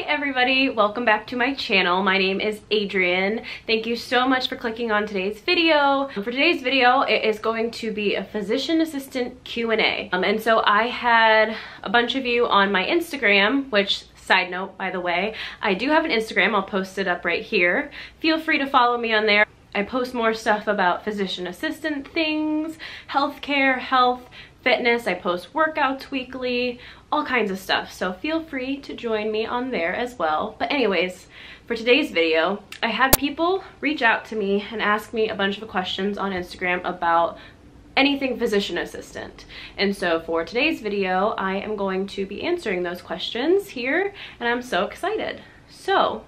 everybody, welcome back to my channel. My name is Adrienne. Thank you so much for clicking on today's video. For today's video, it is going to be a physician assistant Q&A. And so I had a bunch of you on my Instagram, which, side note, by the way, I do have an Instagram. I'll post it up right here. Feel free to follow me on there. I post more stuff about physician assistant things, healthcare, health, fitness. I post workouts weekly, all kinds of stuff. So feel free to join me on there as well. But anyways, for today's video, I had people reach out to me and ask me a bunch of questions on Instagram about anything physician assistant. And so for today's video, I am going to be answering those questions here, and I'm so excited. So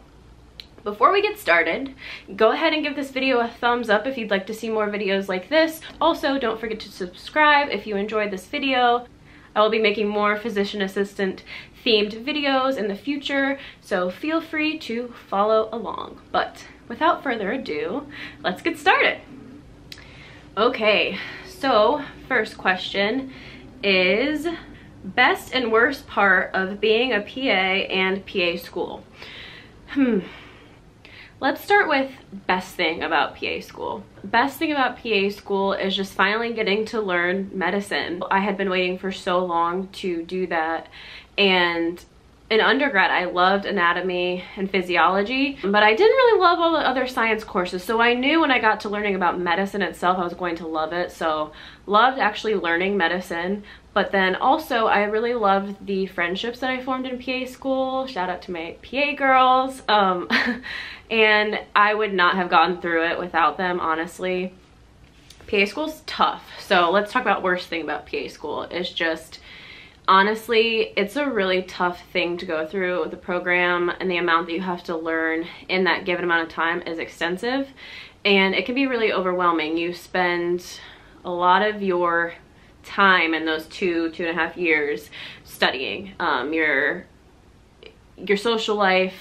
before we get started, go ahead and give this video a thumbs up if you'd like to see more videos like this. Also, don't forget to subscribe if you enjoyed this video. I will be making more physician assistant themed videos in the future, so feel free to follow along. But without further ado, let's get started. Okay, so first question is best and worst part of being a PA and PA school. Let's start with best thing about PA school. Best thing about PA school is just finally getting to learn medicine. I had been waiting for so long to do that, and in undergrad I loved anatomy and physiology, but I didn't really love all the other science courses. So I knew when I got to learning about medicine itself I was going to love it. So loved actually learning medicine. But then also I really loved the friendships that I formed in PA school. Shout out to my PA girls. And I would not have gone through it without them, honestly. PA school's tough. So let's talk about worst thing about PA school. It's just, honestly, it's a really tough thing to go through. The program and the amount that you have to learn in that given amount of time is extensive, and it can be really overwhelming. You spend a lot of your time in those 2.5 years studying. Your social life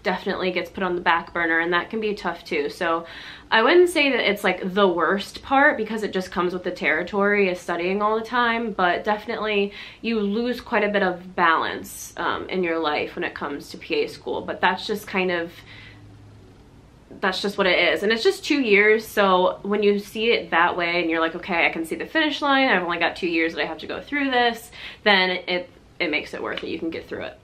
definitely gets put on the back burner, and that can be tough too. So I wouldn't say that it's like the worst part, because it just comes with the territory of studying all the time, but definitely you lose quite a bit of balance in your life when it comes to PA school. But that's just kind of, that's just what it is. And it's just 2 years, so when you see it that way and you're like, okay, I can see the finish line, I've only got 2 years that I have to go through this, then it makes it worth it. You can get through it.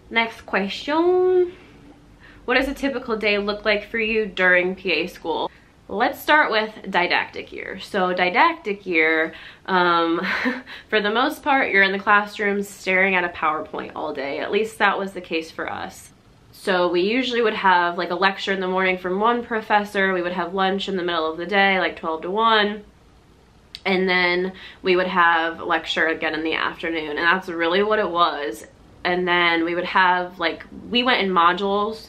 Next question. What does a typical day look like for you during PA school? Let's start with didactic year. So didactic year, for the most part, you're in the classroom staring at a PowerPoint all day. At least that was the case for us. So we usually would have like a lecture in the morning from one professor. We would have lunch in the middle of the day, like 12 to 1. And then we would have a lecture again in the afternoon. And that's really what it was. And then we would have, like, we went in modules.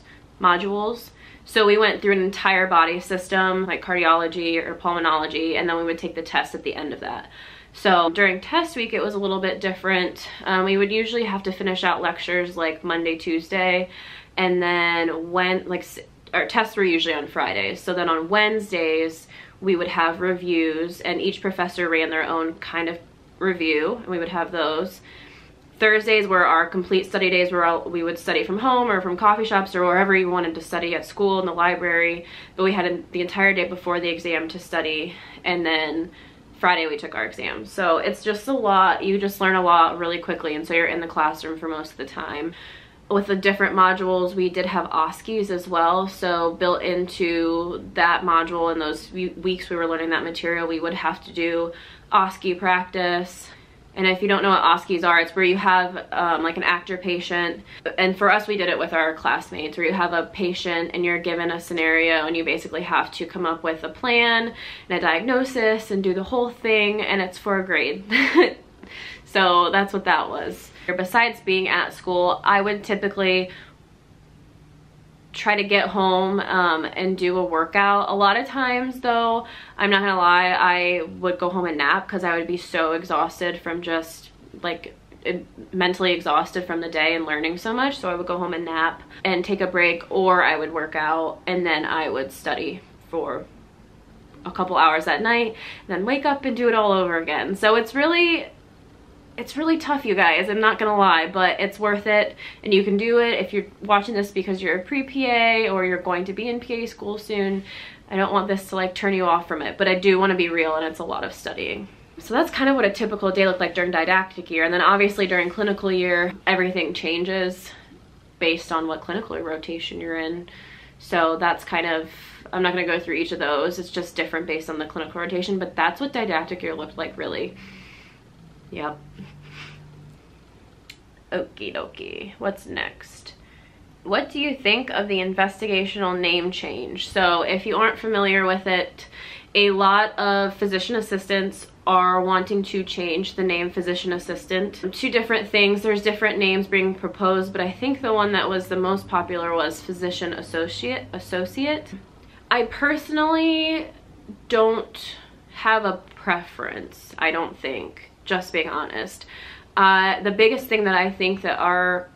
So we went through an entire body system, like cardiology or pulmonology, and then we would take the test at the end of that. So during test week, it was a little bit different. We would usually have to finish out lectures like Monday, Tuesday, and then when, like, our tests were usually on Fridays. So then on Wednesdays, we would have reviews, and each professor ran their own kind of review, and we would have those. Thursdays were our complete study days, where we would study from home or from coffee shops or wherever you wanted to study, at school, in the library. But we had the entire day before the exam to study, and then Friday we took our exam. So it's just a lot. You just learn a lot really quickly, and so you're in the classroom for most of the time. With the different modules, we did have OSCEs as well. So built into that module, in those weeks we were learning that material, we would have to do OSCE practice. And if you don't know what OSCEs are, it's where you have like an actor patient. And for us, we did it with our classmates, where you have a patient and you're given a scenario, and you basically have to come up with a plan and a diagnosis and do the whole thing, and it's for a grade. So that's what that was. Besides being at school, I would typically try to get home and do a workout. A lot of times though, I'm not gonna lie, I would go home and nap, because I would be so exhausted from just like mentally exhausted from the day and learning so much. So I would go home and nap and take a break, or I would work out, and then I would study for a couple hours at night, and then wake up and do it all over again. So it's really tough, you guys, I'm not gonna lie, but it's worth it, and you can do it if you're watching this because you're a pre-PA or you're going to be in PA school soon. I don't want this to like turn you off from it, but I do want to be real, and it's a lot of studying. So that's kind of what a typical day looked like during didactic year. And then obviously during clinical year, everything changes based on what clinical rotation you're in. So that's kind of, I'm not going to go through each of those. It's just different based on the clinical rotation, but that's what didactic year looked like, really. Yep. Okie dokie. What's next? What do you think of the investigational name change? So if you aren't familiar with it, a lot of physician assistants are wanting to change the name physician assistant. Two different things. There's different names being proposed, but I think the one that was the most popular was physician associate. I personally don't have a preference, I don't think, just being honest. The biggest thing that I think that our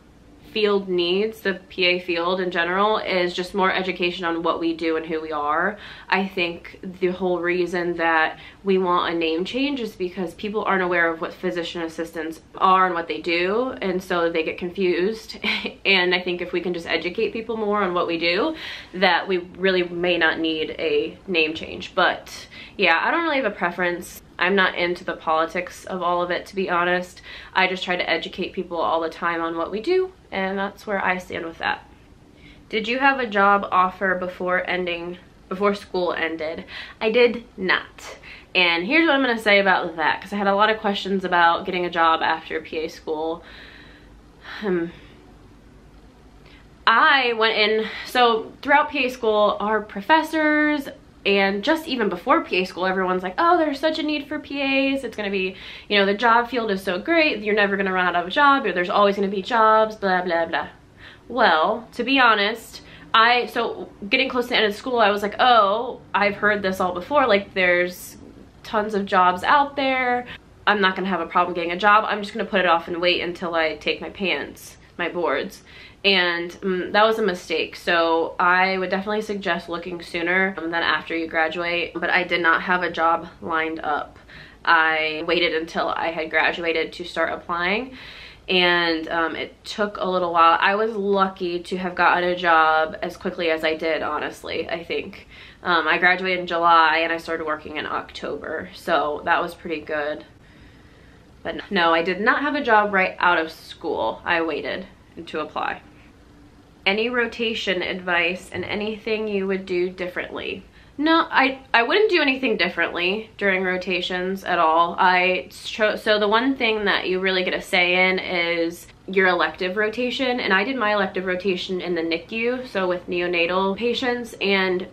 field needs, the PA field in general, is just more education on what we do and who we are. I think the whole reason that we want a name change is because people aren't aware of what physician assistants are and what they do, and so they get confused. And I think if we can just educate people more on what we do, that we really may not need a name change. But yeah, I don't really have a preference. I'm not into the politics of all of it, to be honest. I just try to educate people all the time on what we do, and that's where I stand with that. Did you have a job offer before school ended? I did not. And here's what I'm gonna say about that, because I had a lot of questions about getting a job after PA school. I went in, so throughout PA school, our professors, and just even before PA school, everyone's like, oh, there's such a need for PAs. It's gonna be, you know, the job field is so great. You're never gonna run out of a job, or there's always gonna be jobs, blah, blah, blah. Well, to be honest, so getting close to the end of school, I was like, oh, I've heard this all before. Like, there's tons of jobs out there. I'm not gonna have a problem getting a job. I'm just gonna put it off and wait until I take my boards. And that was a mistake. So I would definitely suggest looking sooner than after you graduate, but I did not have a job lined up. I waited until I had graduated to start applying, and it took a little while. I was lucky to have gotten a job as quickly as I did, honestly, I think. I graduated in July and I started working in October, so that was pretty good. But no, I did not have a job right out of school. I waited to apply. Any rotation advice and anything you would do differently? No, I wouldn't do anything differently during rotations at all. So the one thing that you really get a say in is your elective rotation, and I did my elective rotation in the NICU, so with neonatal patients, and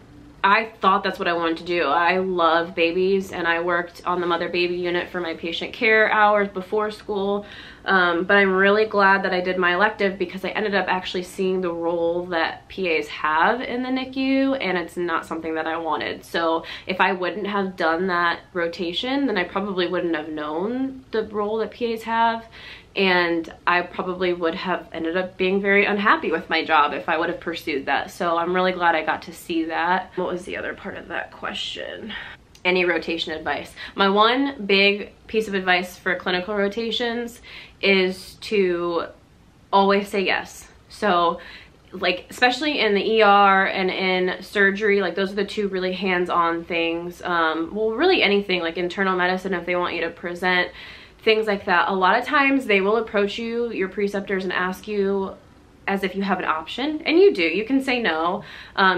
I thought that's what I wanted to do. I love babies, and I worked on the mother baby unit for my patient care hours before school. But I'm really glad that I did my elective, because I ended up actually seeing the role that PAs have in the NICU, and it's not something that I wanted. So if I wouldn't have done that rotation, then I probably wouldn't have known the role that PAs have, and I probably would have ended up being very unhappy with my job if I would have pursued that. So I'm really glad I got to see that. What was the other part of that question? Any rotation advice? My one big piece of advice for clinical rotations is to always say yes. So like, especially in the ER and in surgery, like those are the two really hands-on things. Well, really anything like internal medicine, if they want you to present, things like that. A lot of times they will approach you, your preceptors, and ask you as if you have an option, and you do. You can say no.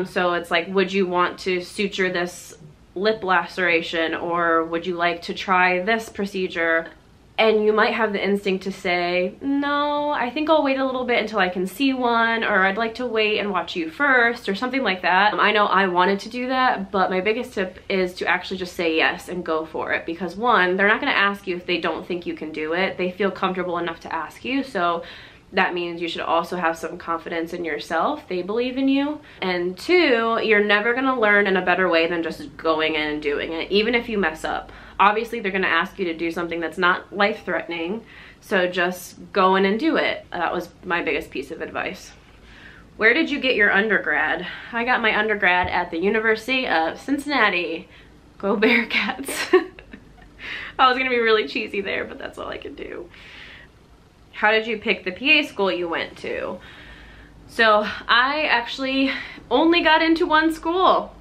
So it's like, would you want to suture this lip laceration, or would you like to try this procedure? And you might have the instinct to say, no, I think I'll wait a little bit until I can see one, or I'd like to wait and watch you first, or something like that. I know I wanted to do that, but my biggest tip is to actually just say yes and go for it, because one, they're not gonna ask you if they don't think you can do it. They feel comfortable enough to ask you, so that means you should also have some confidence in yourself. They believe in you. And two, you're never gonna learn in a better way than just going in and doing it, even if you mess up. Obviously, they're gonna ask you to do something that's not life-threatening, so just go in and do it. That was my biggest piece of advice. Where did you get your undergrad? I got my undergrad at the University of Cincinnati. Go Bearcats. I was gonna be really cheesy there, but that's all I could do. How did you pick the PA school you went to? So I actually only got into one school.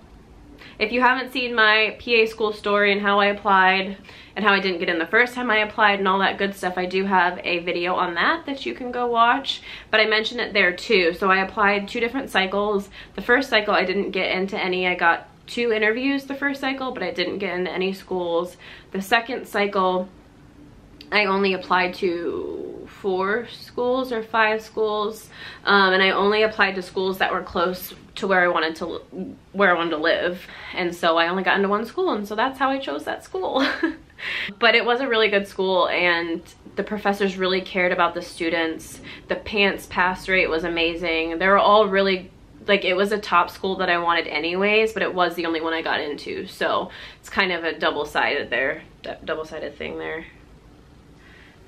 If you haven't seen my PA school story and how I applied and how I didn't get in the first time I applied and all that good stuff, I do have a video on that you can go watch, but I mentioned it there too. So I applied 2 different cycles. The first cycle I didn't get into any. I got 2 interviews the first cycle, but I didn't get into any schools. The second cycle, I only applied to 4 schools or 5 schools, and I only applied to schools that were close to where I wanted to live, and so I only got into one school, and so that's how I chose that school. But it was a really good school, and the professors really cared about the students. The PANCE pass rate was amazing. They were all really, like, it was a top school that I wanted anyways, but it was the only one I got into, so it's kind of a double-sided thing there.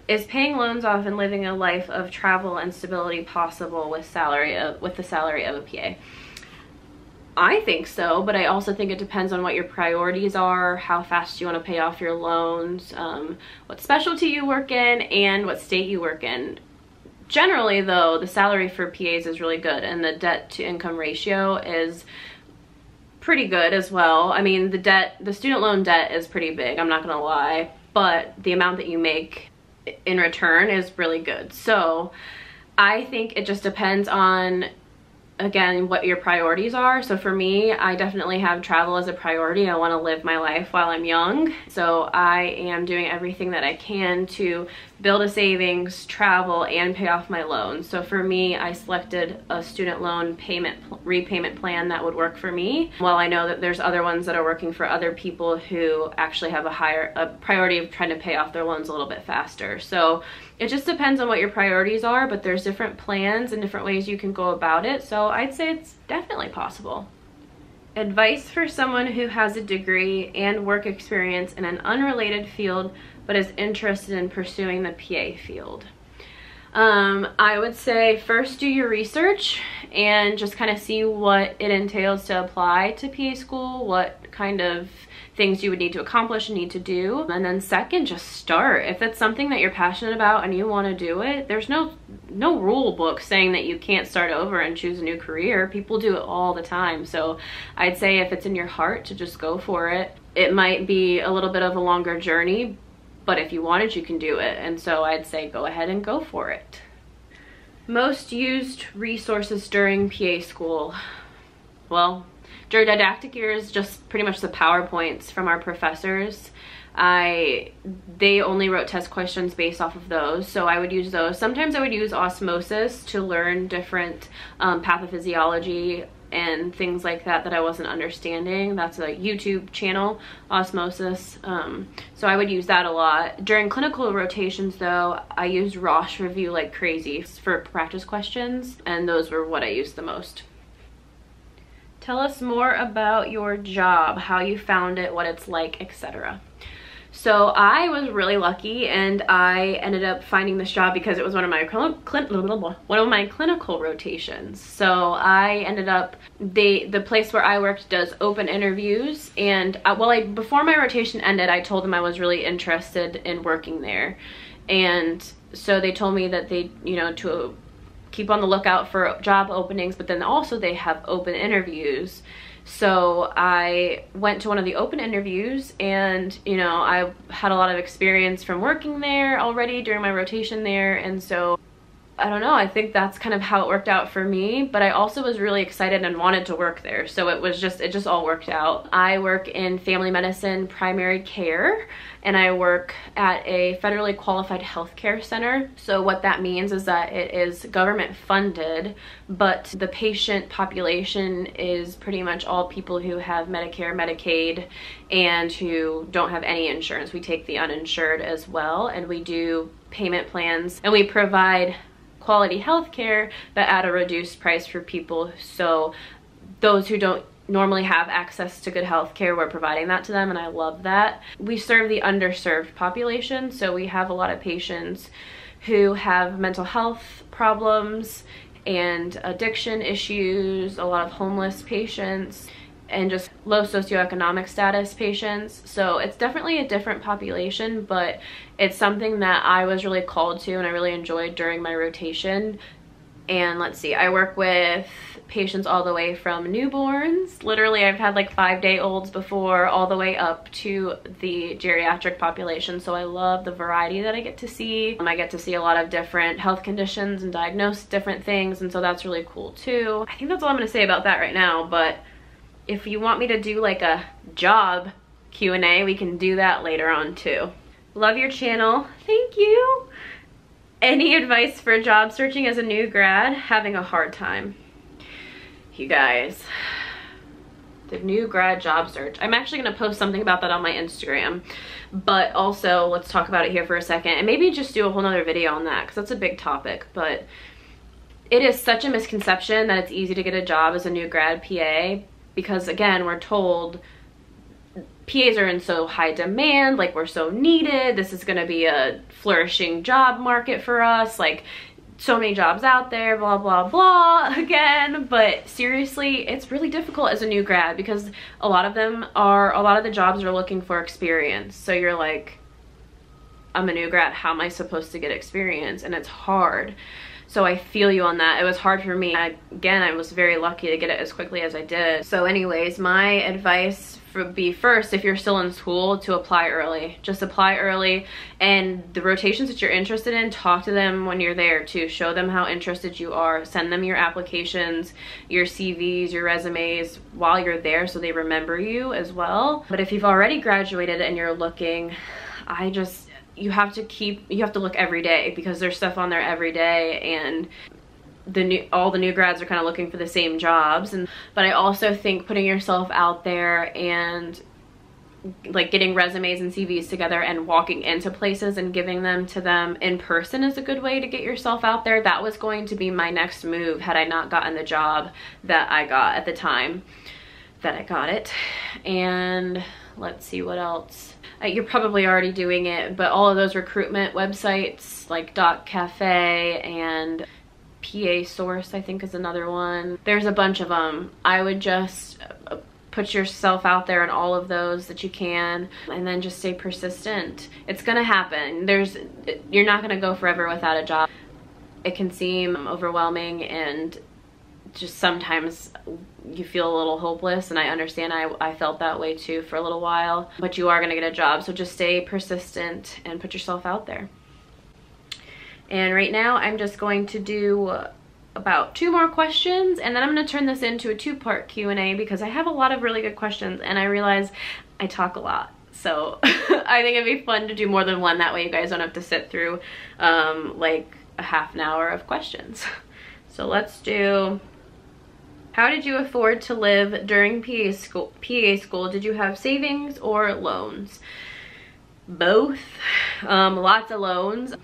Is paying loans off and living a life of travel and stability possible with the salary of a PA? I think so, but I also think it depends on what your priorities are, how fast you want to pay off your loans, what specialty you work in, and what state you work in. Generally though, the salary for PAs is really good, and the debt to income ratio is pretty good as well. I mean, the student loan debt is pretty big, I'm not gonna lie, but the amount that you make in return is really good. So I think it just depends on, again, what your priorities are. So for me, I definitely have travel as a priority. I want to live my life while I'm young, so I am doing everything that I can to build a savings, travel, and pay off my loans. So for me, I selected a student loan repayment plan that would work for me. While I know that there's other ones that are working for other people who actually have a priority of trying to pay off their loans a little bit faster. So it just depends on what your priorities are, but there's different plans and different ways you can go about it. So I'd say it's definitely possible. Advice for someone who has a degree and work experience in an unrelated field but is interested in pursuing the PA field. I would say first do your research and just kind of see what it entails to apply to PA school, what kind of things you would need to accomplish and need to do. And then second, just start. If it's something that you're passionate about and you want to do it, there's no rule book saying that you can't start over and choose a new career. People do it all the time. So I'd say if it's in your heart, to just go for it. It might be a little bit of a longer journey, but if you want it, you can do it. And so I'd say go ahead and go for it. Most used resources during PA school. Well, during didactic years, just pretty much the PowerPoints from our professors. They only wrote test questions based off of those, so I would use those. Sometimes I would use Osmosis to learn different pathophysiology and things like that I wasn't understanding. That's a YouTube channel, Osmosis. So I would use that a lot. During clinical rotations though, I used Roche Review like crazy for practice questions, and those were what I used the most. Tell us more about your job, how you found it, what it's like, etc. So I was really lucky, and I ended up finding this job because it was one of my clinical rotations. So I ended up, the place where I worked does open interviews, and before my rotation ended, I told them I was really interested in working there, and so they told me that they, to keep on the lookout for job openings, but then also they have open interviews. So I went to one of the open interviews, and I had a lot of experience from working there already during my rotation there, and so I don't know, I think that's kind of how it worked out for me. But I also was really excited and wanted to work there, so it just all worked out. I work in family medicine primary care, and I work at a federally qualified healthcare center. So what that means is that it is government funded, but the patient population is pretty much all people who have Medicare, Medicaid, and who don't have any insurance. We take the uninsured as well, and we do payment plans, and we provide quality health care but at a reduced price for people. So those who don't normally have access to good health care, we're providing that to them, and I love that. We serve the underserved population, so we have a lot of patients who have mental health problems and addiction issues, a lot of homeless patients, and just low socioeconomic status patients. So it's definitely a different population, but it's something that I was really called to and I really enjoyed during my rotation. And let's see, I work with patients all the way from newborns. Literally, I've had like 5-day-olds before, all the way up to the geriatric population. So I love the variety that I get to see. I get to see a lot of different health conditions and diagnose different things. And so that's really cool too. I think that's all I'm gonna say about that right now. But if you want me to do like a job Q&A, we can do that later on too. Love your channel. Thank you. Any advice for job searching as a new grad? Having a hard time. You guys, the new grad job search. I'm actually gonna post something about that on my Instagram, but also let's talk about it here for a second and maybe just do a whole nother video on that because that's a big topic. But it is such a misconception that it's easy to get a job as a new grad PA because, again, we're told PAs are in so high demand, like we're so needed, this is gonna be a flourishing job market for us, like so many jobs out there, blah blah blah again. But seriously, it's really difficult as a new grad because a lot of the jobs are looking for experience. So you're like, I'm a new grad, how am I supposed to get experience? And it's hard. So I feel you on that. It was hard for me. Again, I was very lucky to get it as quickly as I did. So anyways, my advice would be, first, if you're still in school, to apply early. Just apply early, and the rotations that you're interested in, talk to them when you're there too. Show them how interested you are. Send them your applications, your CVs, your resumes while you're there so they remember you as well. But if you've already graduated and you're looking, you have to look every day because there's stuff on there every day, and all the new grads are kind of looking for the same jobs. But I also think putting yourself out there and like getting resumes and CVs together and walking into places and giving them to them in person is a good way to get yourself out there. That was going to be my next move had I not gotten the job that I got at the time that I got it. And let's see what else. You're probably already doing it, but all of those recruitment websites like .cafe and PA Source, I think, is another one. There's a bunch of them. I would just put yourself out there in all of those that you can, and then just stay persistent. It's gonna happen. You're not gonna go forever without a job. It can seem overwhelming, and just sometimes you feel a little hopeless, and I understand. I felt that way too for a little while, but you are gonna get a job. So just stay persistent and put yourself out there. And right now I'm just going to do about 2 more questions, and then I'm going to turn this into a 2-part Q&A because I have a lot of really good questions and I realize I talk a lot. So I think it'd be fun to do more than one. That way you guys don't have to sit through like a half an hour of questions. So let's do, how did you afford to live during PA school? Did you have savings or loans? Both. Lots of loans.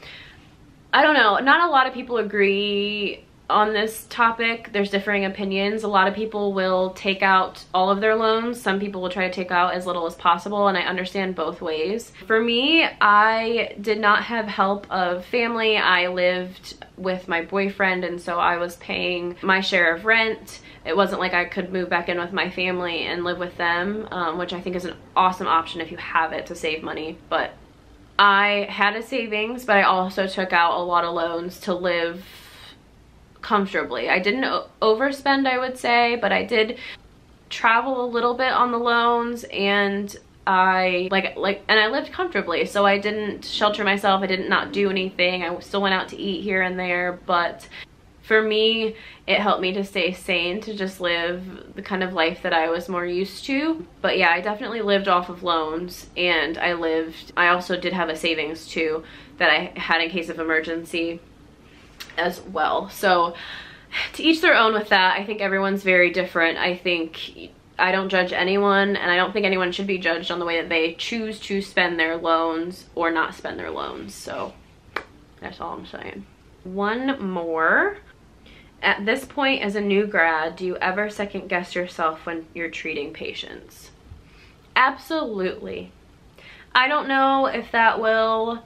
I don't know, not a lot of people agree on this topic. There's differing opinions. A lot of people will take out all of their loans. Some people will try to take out as little as possible, and I understand both ways. For me, I did not have help of family. I lived with my boyfriend, and so I was paying my share of rent. It wasn't like I could move back in with my family and live with them, which I think is an awesome option if you have it to save money. But I had a savings, but I also took out a lot of loans to live comfortably. I didn't overspend, I would say, but I did travel a little bit on the loans, and I lived comfortably. So I didn't shelter myself. I didn't not do anything. I still went out to eat here and there, but for me, it helped me to stay sane, to just live the kind of life that I was more used to. But yeah, I definitely lived off of loans, and I also did have a savings too that I had in case of emergency as well. So to each their own with that. I think everyone's very different. I don't judge anyone, and I don't think anyone should be judged on the way that they choose to spend their loans or not spend their loans. So that's all I'm saying. One more. At this point as a new grad, do you ever second guess yourself when you're treating patients? Absolutely. I don't know if that will,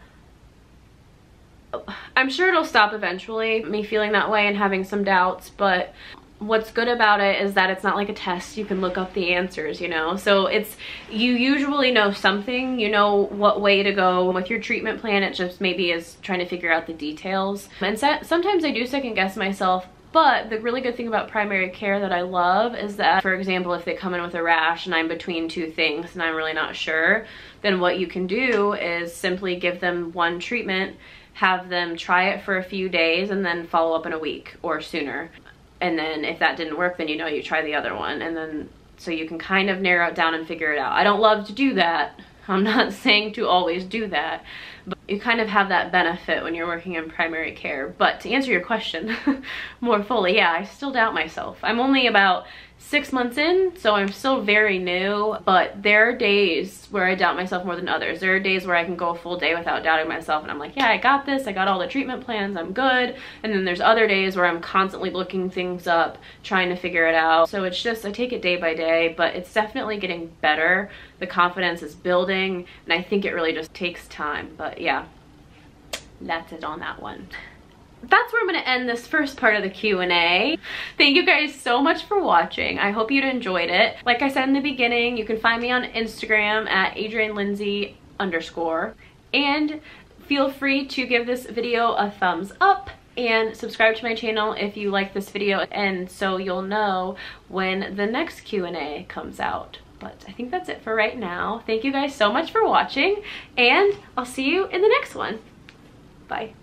I'm sure it'll stop eventually, me feeling that way and having some doubts, but what's good about it is that it's not like a test. You can look up the answers, you know? So you usually know something, you know what way to go with your treatment plan. It just maybe is trying to figure out the details. And sometimes I do second guess myself, but the really good thing about primary care that I love is that, for example, if they come in with a rash and I'm between two things and I'm really not sure, then what you can do is simply give them one treatment, have them try it for a few days, and then follow up in a week or sooner. And then if that didn't work, then you know you try the other one. And then so you can kind of narrow it down and figure it out. I don't love to do that. I'm not saying to always do that, but you kind of have that benefit when you're working in primary care. But to answer your question more fully, yeah, I still doubt myself. I'm only about 6 months in, so I'm still very new, but there are days where I doubt myself more than others. There are days where I can go a full day without doubting myself and I'm like, yeah, I got this, I got all the treatment plans, I'm good. And then there's other days where I'm constantly looking things up, trying to figure it out. So it's just, I take it day by day, but it's definitely getting better. The confidence is building, and I think it really just takes time. But yeah, that's it on that one. That's where I'm going to end this first part of the Q&A. Thank you guys so much for watching. I hope you enjoyed it. Like I said in the beginning, you can find me on Instagram at AdrienneLindsay_. And feel free to give this video a thumbs up and subscribe to my channel if you like this video, and so you'll know when the next Q&A comes out. But I think that's it for right now. Thank you guys so much for watching, and I'll see you in the next one. Bye.